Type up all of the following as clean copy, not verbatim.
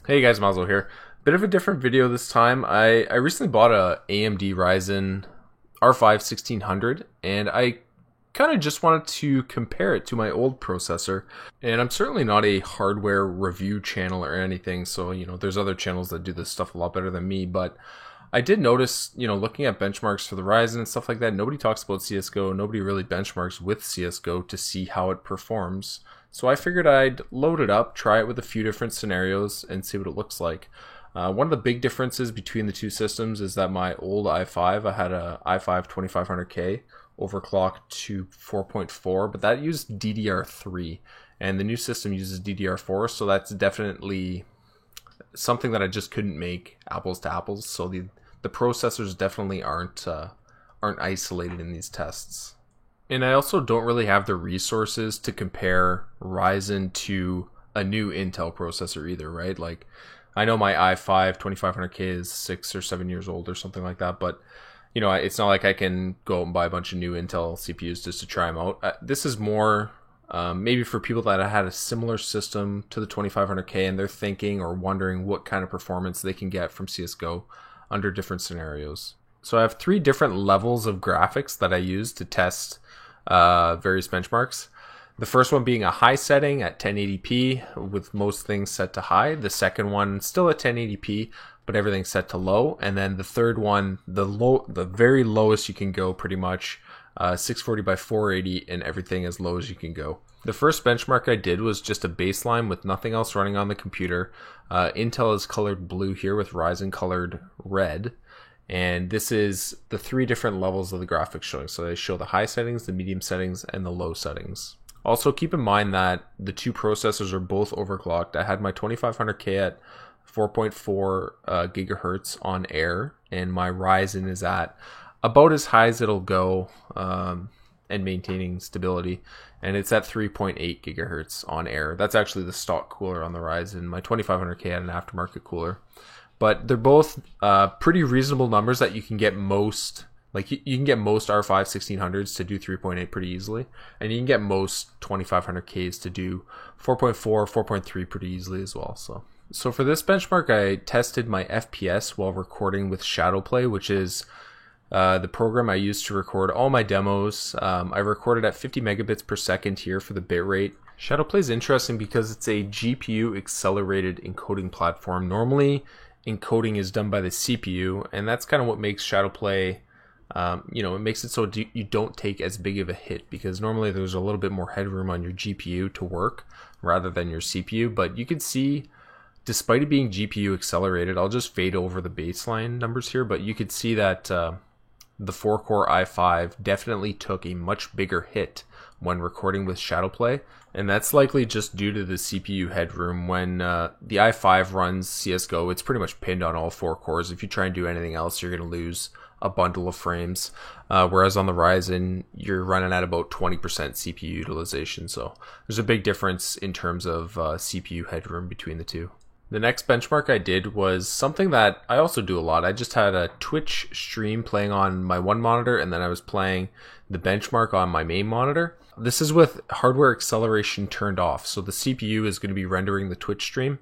Hey guys, Mazel here. Bit of a different video this time. I recently bought a AMD Ryzen R5 1600 and I kind of just wanted to compare it to my old processor. And I'm certainly not a hardware review channel or anything, so there's other channels that do this stuff a lot better than me, but I did notice, looking at benchmarks for the Ryzen and stuff like that, nobody talks about CSGO. Nobody really benchmarks with CSGO to see how it performs. So I figured I'd load it up, try it with a few different scenarios, and see what it looks like. One of the big differences between the two systems is that my old i5, I had a i5 2500K overclocked to 4.4, but that used DDR3, and the new system uses DDR4, so that's definitely something that I just couldn't make apples to apples. So the processors definitely aren't isolated in these tests. And I also don't really have the resources to compare Ryzen to a new Intel processor either, right? Like, I know my i5 2500K is 6 or 7 years old or something like that, but it's not like I can go out and buy a bunch of new Intel CPUs just to try them out. This is more maybe for people that had a similar system to the 2500K and they're thinking or wondering what kind of performance they can get from CSGO under different scenarios. So I have three different levels of graphics that I use to test various benchmarks. The first one being a high setting at 1080p with most things set to high. The second one still at 1080p, but everything's set to low. And then the third one, the very lowest you can go pretty much, 640 by 480 and everything as low as you can go. The first benchmark I did was just a baseline with nothing else running on the computer. Intel is colored blue here with Ryzen colored red. And this is the three different levels of the graphics showing. So they show the high settings, the medium settings, and the low settings. Also keep in mind that the two processors are both overclocked. I had my 2500K at 4.4 gigahertz on air, and my Ryzen is at about as high as it'll go and maintaining stability, and it's at 3.8 gigahertz on air. That's actually the stock cooler on the Ryzen. My 2500K had an aftermarket cooler, but they're both pretty reasonable numbers that you can get most. Like you can get most R5 1600s to do 3.8 pretty easily, and you can get most 2500Ks to do 4.4, 4.3 pretty easily as well. So for this benchmark, I tested my FPS while recording with Shadowplay, which is the program I use to record all my demos. I recorded at 50 megabits per second here for the bitrate. Shadowplay is interesting because it's a GPU accelerated encoding platform. Normally, encoding is done by the CPU, and that's kind of what makes Shadowplay, it makes it so you don't take as big of a hit, because normally there's a little bit more headroom on your GPU to work rather than your CPU. But you can see, despite it being GPU accelerated, I'll just fade over the baseline numbers here, but you could see that the 4-core i5 definitely took a much bigger hit when recording with Shadowplay, and that's likely just due to the CPU headroom. When the i5 runs CSGO, it's pretty much pinned on all 4 cores. If you try and do anything else, you're going to lose a bundle of frames, whereas on the Ryzen, you're running at about 20% CPU utilization, so there's a big difference in terms of CPU headroom between the two. The next benchmark I did was something that I also do a lot. I just had a Twitch stream playing on my one monitor, and then I was playing the benchmark on my main monitor. This is with hardware acceleration turned off. So the CPU is going to be rendering the Twitch stream,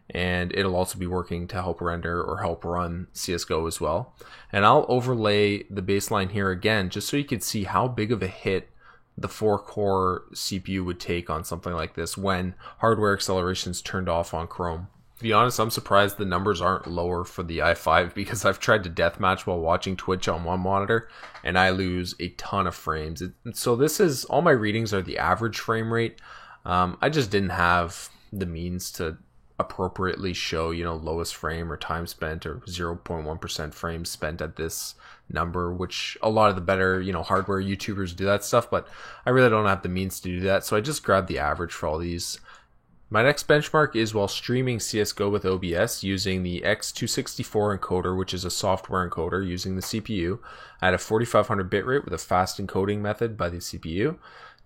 and it'll also be working to help render or help run CSGO as well. And I'll overlay the baseline here again, just so you can see how big of a hit the 4-core CPU would take on something like this when hardware acceleration is turned off on Chrome. To be honest, I'm surprised the numbers aren't lower for the i5, because I've tried to deathmatch while watching Twitch on one monitor and I lose a ton of frames. So this is, all my readings are the average frame rate. I just didn't have the means to appropriately show, lowest frame or time spent or 0.1% frames spent at this number, which a lot of the better, hardware YouTubers do that stuff, but I really don't have the means to do that. So I just grabbed the average for all these. My next benchmark is while streaming CSGO with OBS using the X264 encoder, which is a software encoder using the CPU at a 4500 bitrate with a fast encoding method by the CPU,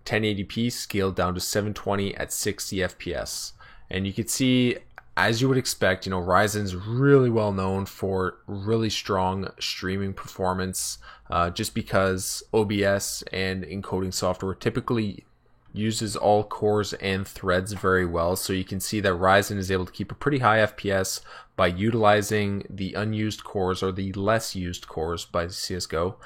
1080p scaled down to 720 at 60 FPS. And you can see, as you would expect, Ryzen's really well known for really strong streaming performance, just because OBS and encoding software typically uses all cores and threads very well. So you can see that Ryzen is able to keep a pretty high FPS by utilizing the unused cores or the less used cores by CSGO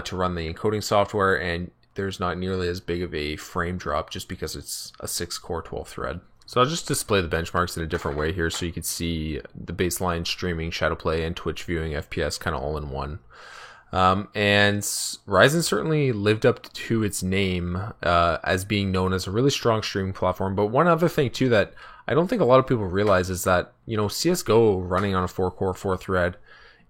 to run the encoding software, and there's not nearly as big of a frame drop just because it's a 6-core 12-thread. So I'll just display the benchmarks in a different way here so you can see the baseline streaming, Shadowplay, and Twitch viewing FPS kind of all in one. And Ryzen certainly lived up to its name as being known as a really strong streaming platform. But one other thing too that I don't think a lot of people realize is that, you know, CSGO running on a 4-core 4-thread,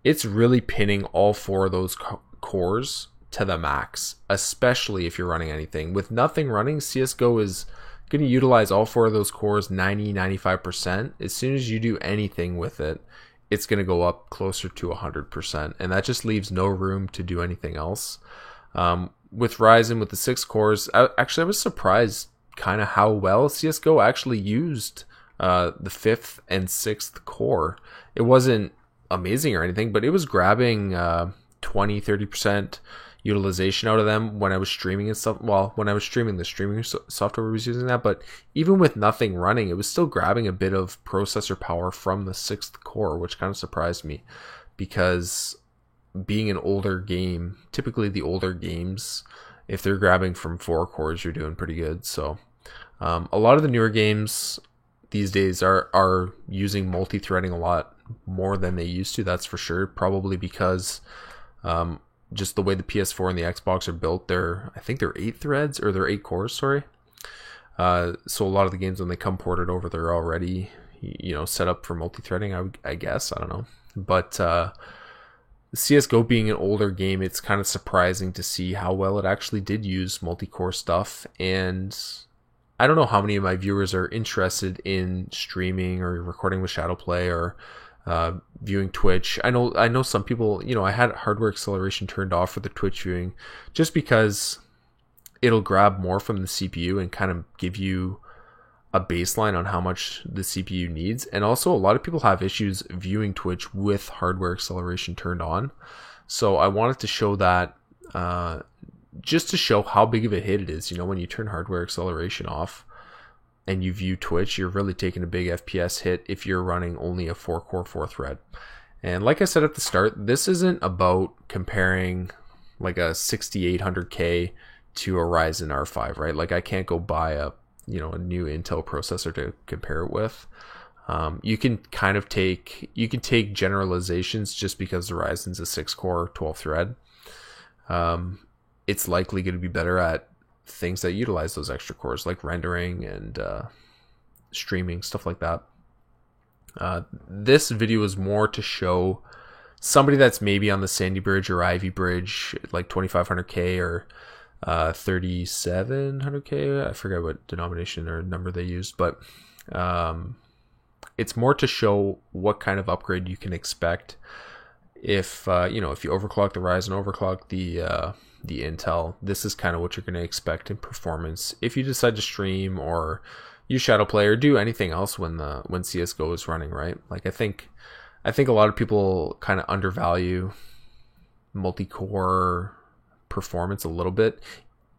it's really pinning all 4 of those cores to the max, especially if you're running anything. With nothing running, CSGO is going to utilize all 4 of those cores 90-95%. As soon as you do anything with it, it's going to go up closer to 100%, and that just leaves no room to do anything else. With Ryzen, with the 6 cores, I was surprised kind of how well CSGO actually used the 5th and 6th core. It wasn't amazing or anything, but it was grabbing 20-30% utilization out of them when I was streaming and stuff. Well, when I was streaming, the streaming software was using that, but even with nothing running, it was still grabbing a bit of processor power from the 6th core, which kind of surprised me, because being an older game, typically the older games, if they're grabbing from 4 cores, you're doing pretty good. So a lot of the newer games these days are using multi-threading a lot more than they used to, that's for sure, probably because just the way the PS4 and the Xbox are built, I think they're 8 threads, or they're 8 cores, sorry. So a lot of the games, when they come ported over, they're already, you know, set up for multi-threading, I guess, I don't know. But CSGO being an older game, it's kind of surprising to see how well it actually did use multi-core stuff. And I don't know how many of my viewers are interested in streaming or recording with Shadowplay or viewing Twitch. I know some people, you know, I had hardware acceleration turned off for the Twitch viewing just because it'll grab more from the CPU and kind of give you a baseline on how much the CPU needs. And also a lot of people have issues viewing Twitch with hardware acceleration turned on. So I wanted to show that just to show how big of a hit it is. You know, when you turn hardware acceleration off and you view Twitch, you're really taking a big FPS hit if you're running only a 4-core 4-thread. And like I said at the start, this isn't about comparing like a 6800K to a Ryzen R5, right? Like I can't go buy a new Intel processor to compare it with. You can take generalizations just because the Ryzen's a 6-core 12-thread. It's likely going to be better at things that utilize those extra cores, like rendering and streaming, stuff like that. This video is more to show somebody that's maybe on the Sandy Bridge or Ivy Bridge, like 2500K or 3700K. I forget what denomination or number they used, but it's more to show what kind of upgrade you can expect if if you overclock the Ryzen, overclock the Intel. This is kind of what you're going to expect in performance if you decide to stream or use Shadowplay or do anything else when CSGO is running, right? Like I think a lot of people kind of undervalue multi-core performance a little bit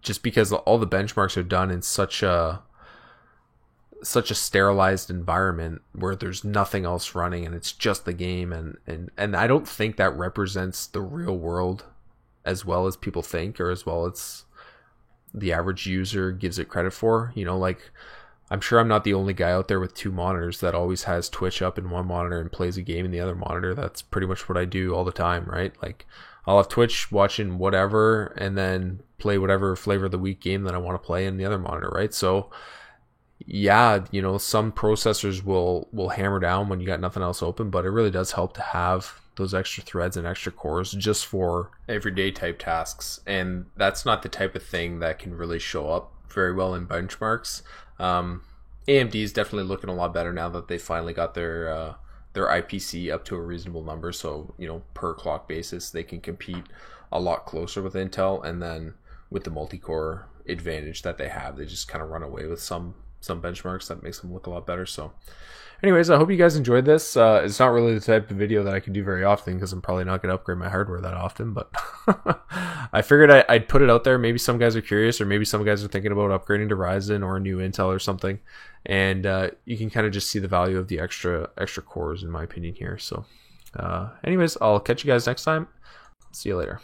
just because all the benchmarks are done in such a sterilized environment where there's nothing else running and it's just the game, and I don't think that represents the real world as well as people think, or as well as the average user gives it credit for. You know, like I'm sure I'm not the only guy out there with 2 monitors that always has Twitch up in one monitor and plays a game in the other monitor. That's pretty much what I do all the time, right? Like I'll have Twitch watching whatever and then play whatever flavor of the week game that I want to play in the other monitor, right? So yeah, you know, some processors will hammer down when you got nothing else open, but it really does help to have those extra threads and extra cores just for everyday type tasks. And that's not the type of thing that can really show up very well in benchmarks. AMD is definitely looking a lot better now that they finally got their IPC up to a reasonable number. So, you know, per clock basis, they can compete a lot closer with Intel. And then with the multi-core advantage that they have, they just kind of run away with some benchmarks that makes them look a lot better. So anyways, I hope you guys enjoyed this. It's not really the type of video that I can do very often because I'm probably not going to upgrade my hardware that often, but I figured I'd put it out there. Maybe some guys are curious, or maybe some guys are thinking about upgrading to Ryzen or a new Intel or something, and you can kind of just see the value of the extra cores in my opinion here. So anyways, I'll catch you guys next time. See you later.